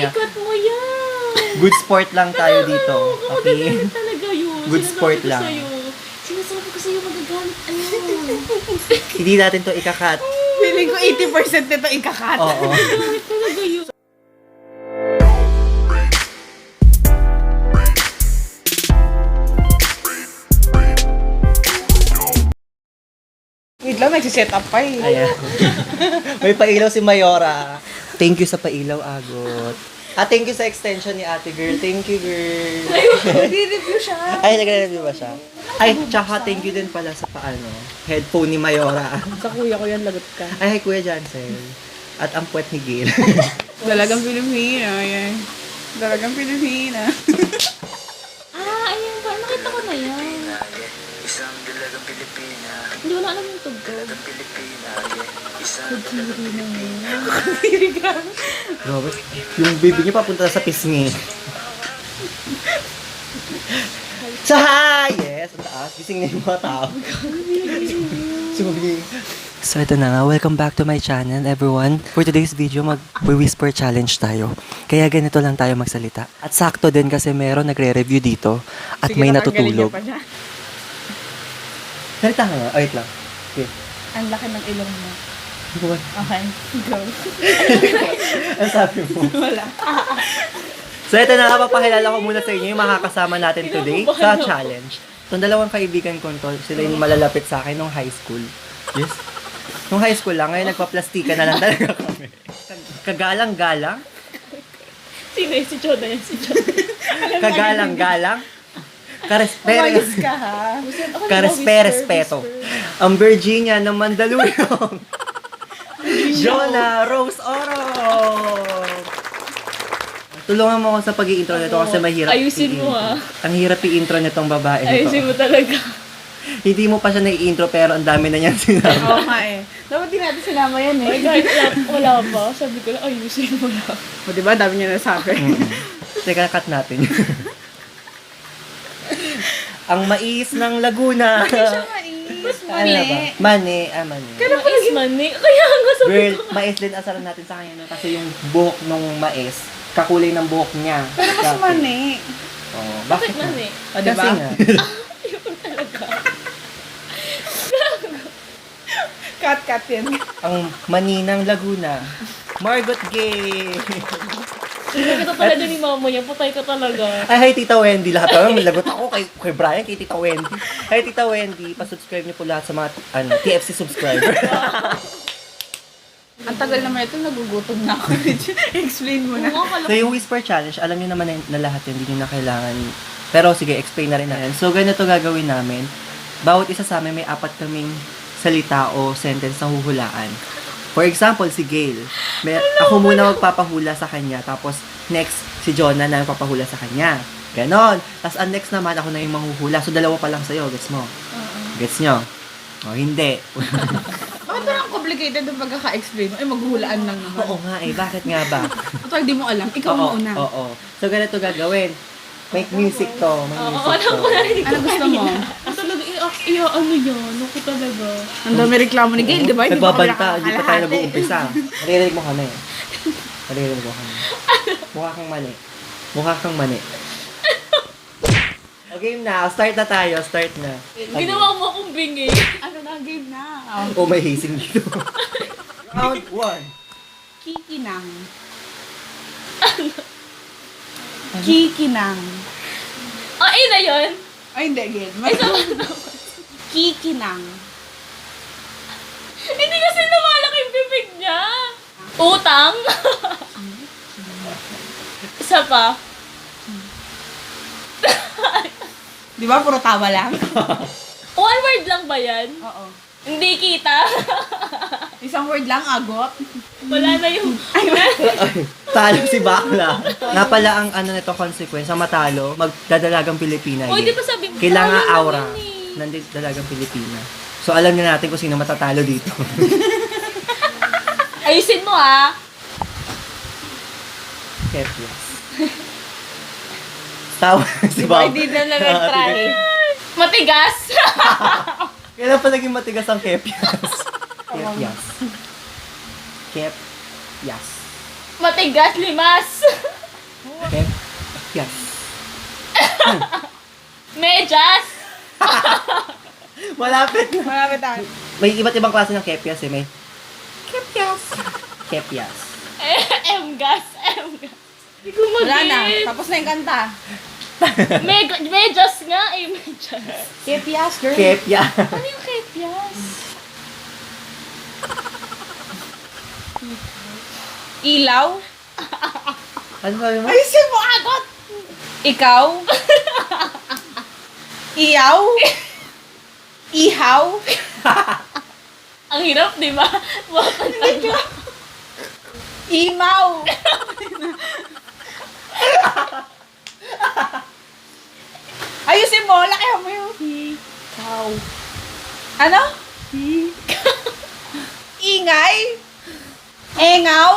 niya. Ikot mo yan. Good sport lang tayo dito. Okay? Magagalit talaga yun. Good sport lang. Sinasabi ko sa'yo magagalit. Ano? Hindi natin to ikakat. Feeling ko 80% nito ikakat. Oo. Magagalit talaga yun. Wait lang, nagsiset up pa eh. Ayan. May pailaw si Mayora. Thank you sa pailaw, Agot. Thank you sa extension ni ate girl. Thank you, girl. Nag-review siya. Ay, nagre-review ba siya? Ay, tsaka thank you din pala sa headphone ni Mayora. Sa kuya ko yan, lagot ka. Ay, Kuya Jansel. At ang puwet ni Gail. Dalagang Pilipina, yan. Dalagang Pilipina. Ayun pa. Nakita ko na yan. Isang dalagang Pilipina, Hindi ko na alam yung tugtog. dalagang Pilipina, isang Kudiri na yun. Robert, yung baby niya papunta sa pisngi. So, hi! Yes, ang taas. Gising na yung mga tao. Sumabi. So, ito na nga. Welcome back to my channel, everyone. For today's video, mag-whisper challenge tayo. Kaya ganito lang tayo magsalita. At sakto din kasi meron nagre-review dito at Sige, may natanggalin natutulog. niya pa siya. Salita ka nga. Wait lang. Okay. Ang laki ng ilong mo. Ano ba? Okay, go. Ano sabi mo? Wala. So, ito na, papakilala ko muna sa inyo yung makakasama natin today sa challenge. Itong dalawang kaibigan ko to, sila yung malalapit sa akin nung high school. Yes? Nung high school lang, ngayon nagpa-plastika na lang talaga kami. Kagalang-galang? Sino yun? Si Choda yan. Si Choda. Kagalang-galang? Umayos Karesperes. ka ha. Karesperespeto. Ang Virginia ng Mandaluyong. Jonah Rose Oro. Tulungan mo ako sa pag-i-intro nito kasi mahirap Ayusin mo, i-intro. Ang hirap i-intro nitong babae Ayusin nito. mo talaga. Hindi mo pa siya nai-intro pero ang dami na niyan sinabi. Oo nga eh. Dapat din natin sinama yan Ay, eh. kahit wala pa. Sabi ko lang, ayusin mo lang. O diba, dami niya nasabi. Teka, cut natin. Ang mais ng Laguna. Ano na ba? Mani. Mani. Mais mani. Kaya nga sabi Girl, ko. mais din asaran natin sa kanya no? Kasi yung buhok ng mais, kakulay ng buhok niya. Pero mas mani. Oh, Bakit bakit mani? O diba? Kasi nga. Ayun talaga. Cut yan. Ang mani ng Laguna. Margot Gay. Hindi kita talaga ni mama niya. Patay ka talaga. Ay, hi Tita Wendy. Lahat pa lagot ako kay Brian, kay Tita Wendy. Hi Tita Wendy, pa-subscribe niyo po lahat sa mga TFC subscriber. Ang tagal naman ito, nagugutom na ako. Explain mo na. So yung Whisper Challenge, alam niyo naman na lahat yun, hindi niyo na kailangan. Pero sige, explain na rin natin. So ganito gagawin namin. Bawat isa sa amin may 4 kaming salita o sentence na huhulaan. For example, si Gail. Ako muna magpapahula sa kanya, tapos next, si Jonah na magpapahula sa kanya. Ganon. Tapos ang next naman, ako na yung manghuhula. So dalawa pa lang sa'yo, gets mo? Gets nyo? O, hindi. Bakit parang complicated yung pagkaka-explain mo? Eh, maghuhulaan lang naman. Oo nga eh, bakit nga ba? Ito, hindi mo alam. Ikaw mo una. Oo. So ganito gagawin. Make music to. Make Oo, music alam to. ko narinig ko Ano gusto mo? Ang talaga, ano yan? Ako talaga. Ang dami reklamo ni Gail, di ba? Hindi pa kami Nagbabanta, hindi pa tayo nakakalahati. nag-uumpisa. Naririnig mo kami. Naririnig mo kami. Mukha kang mani. Mukha kang mani. O, game na. Start na tayo. Start na. Ginawa mo akong bingi. Ano na, game na. Oh, may hazing dito. Round 1. Kikinang. Kikinang. Ay, na yun. Ay, hindi, Gail. May Kikinang. Hindi kasi lumalaki yung bibig niya. Utang. Isa pa. Di ba, puro tawa lang? One word lang ba yan? Oo. Hindi kita. Isang word lang, agot. Wala na yung... Talo si Bakla. Nga pala ang nito consequence, ang matalo, magdadalagang Pilipina. Uy, yun. di ba sabi mo? Kailangan Sayang aura naman eh. ng dalagang Pilipina. So alam na natin kung sino matatalo dito. Ayusin mo ah. Yes. Tawa si Diba, Bob. hindi na lang nag-try. Matigas. Kailan pa naging matigas ang kepyas? Kepyas. Kepyas. Matigas, limas. Yes. Medyas! Malapit na. Malapit tayo. May iba't ibang klase ng kepias eh. May kepias. Kepias. M-gas. M-gas. Hindi ko Wala na. mag-get. Tapos na yung kanta. Medyas nga eh, medyas. Kepias, girl. Kepias. Ano yung kepias? Ilaw. Ano sabi mo? Ayusin mo agad! Ikaw. Iyaw. Ihaw. Ang hirap, di ba? Makakanta mo. Imaw. Ayusin mo, lakihan mo yung Ikaw. ano? Ingay. Engaw.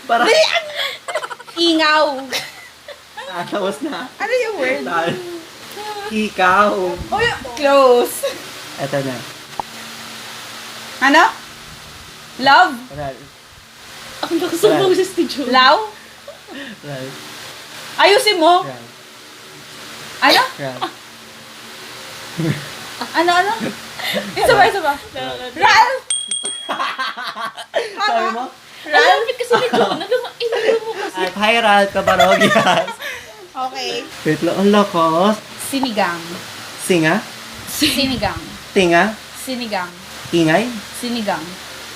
Para. Ingaw. Tapos na. Ano yung word? Ikaw. Oh, close. Eto na. Ano? Love. Ral. Ang lakas ng boses ni Joe. Law. Ral. Ayusin mo. Ral. Ano? Ral. Ano? Isa ba? Ral. Sabi mo? Ang lapit kasi ni Joe. Inalo mo kasi. At hi, Ral. Kabarogias. Okay. Wait lang. Ang lakas. Sinigang. Singa. Sinigang. Tinga. Sinigang. Ingay. Sinigang.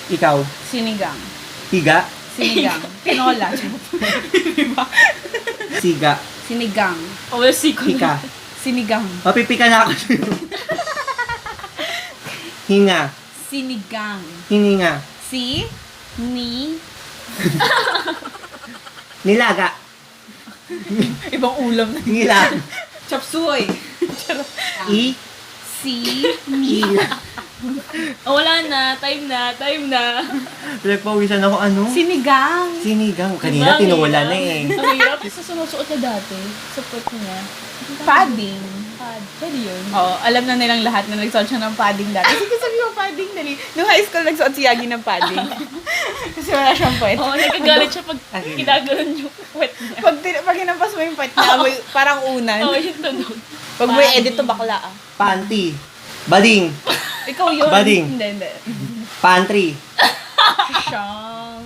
Ikaw. Sinigang. Higa. Sinigang. Tinola. Siga. Sinigang. O, wala siko Hika. Sinigang. Mapipika na ako. Hinga. Sinigang. Hininga. Ni. Nilaga. Ibang ulam na. Ngilag. Chop suey. I. Ni. Oh, wala na. Time na. Pinagpawisan ako ano? Sinigang. Sinigang. Kanina Diba, tinawala ang na eh. hirap? Ang hirap. Sa sinusuot na dati. Sa puwet niya. Padding. Pwede yun. Oo, alam na nilang lahat na nagsuot siya ng padding dati. Sige, sabi mo padding, dali. Nung high school, nagsuot si Yagi ng padding. Kasi wala siyang puwet. Oo, nagkagalit siya pag Okay. kinagalan yung puwet niya. Pag hinampas mo yung puwet niya, amoy, parang unan. Oo, yung tunog. Pag mo edit to bakla ah. Panty. Bading. Ikaw yun. Bading. Hindi. Pantry. Siyang.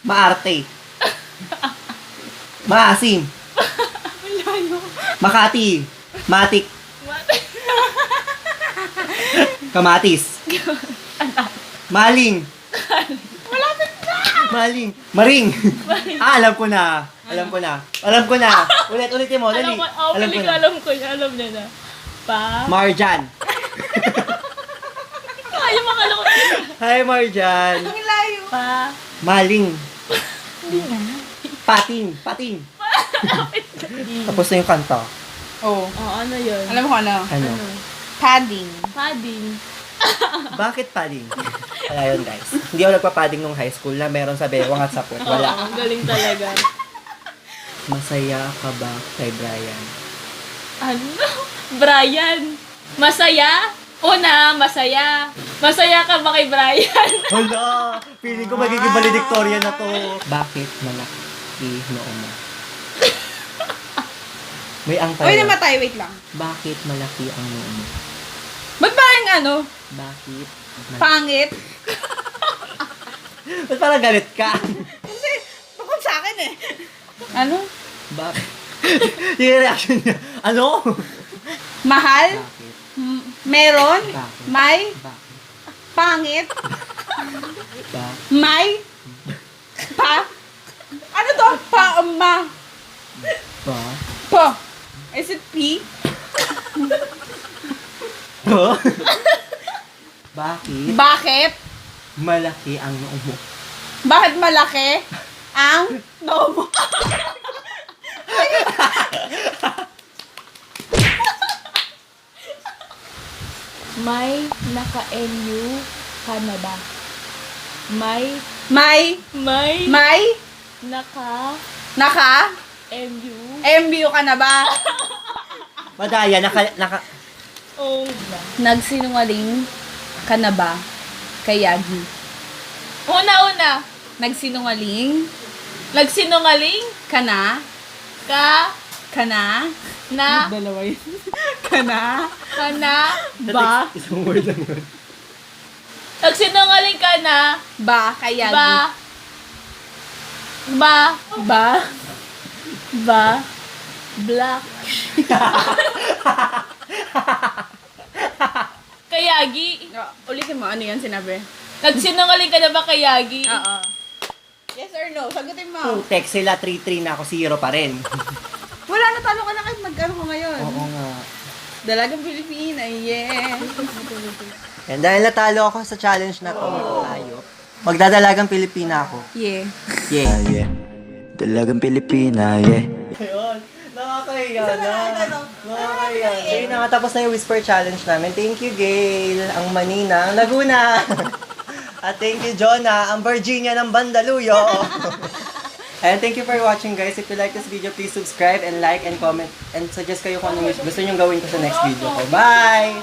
Maarte. Maasim. Makati. Matik. Kamatis. Maling. Maling. Maring. Alam ko na. Ulitin mo, dali. Alam ko na. Alam niya na. Marjan. Ay, makala ko. Hi, Marjan. Ang layo. Maling. Pating. Tapos na yung kanta. Oo. Oo, ano yun? Alam mo kung ano? Ano? Padding. Padding. Bakit padding? Wala yun, guys. Hindi ako nagpa-padding nung high school na meron sa bewang at sa puwet. Oo, Wala. ang galing talaga. Masaya ka ba kay Brian? Ano? Brian. Masaya? Una, masaya. Masaya ka ba kay Brian? Hala! Feeling ko magiging valedictorian na to. Bakit malaki noo mo? May ang Uy, tayo. namatay. Wait lang. Bakit malaki ang noo mo? Ba't parang ano? Bakit? Pangit? Ba't parang galit ka? Kasi, bukod sa akin eh. Ano? Bakit? Yung reaction niya. Ano? Mahal? Bakit? Meron? Bakit? May? Bakit? Pangit? Ba? May? Ano to? Ma? Ba? Pa? Is it P? Huh? Bakit Bakit? malaki ang noo mo? Bakit malaki ang noo mo? May naka-NU ka na ba? May May? naka-MU Naka? MBU ka na ba? Madaya, naka... oh, Nagsinungaling ka na ba kay Yagi? Una. Nagsinungaling Nagsinungaling Kana. ka Kana. na Dalawa yun. Kana. ba? Isang word lang yun. Nagsinungaling ka na Ba. Kayagi. ba black Kayagi. Ulitin mo, ano yan sinabi? Nagsinungaling ka na ba Kayagi? Oo. Yes or no? Sagutin mo. Putek sila, 3-3 na ako, 0 pa rin. Wala, natalo ka na kahit mag-ano ko ngayon. Oo nga. Dalagang Pilipina, yeah. And dahil natalo ako sa challenge na to, tayo, magdadalagang Pilipina ako. Yeah. Yeah. yeah. Dalagang Pilipina, yeah. Ayun, nakakahiya na. Nakakahiya. So yun na nga, tapos na yung Whisper Challenge namin. Thank you, Gail, ang Manina, ang Laguna. At thank you, Jonah, ang Virginia ng Bandaluyo. And thank you for watching, guys. If you like this video, please subscribe and like and comment and suggest kayo kung ano gusto nyo gawin ko sa next video ko. Bye!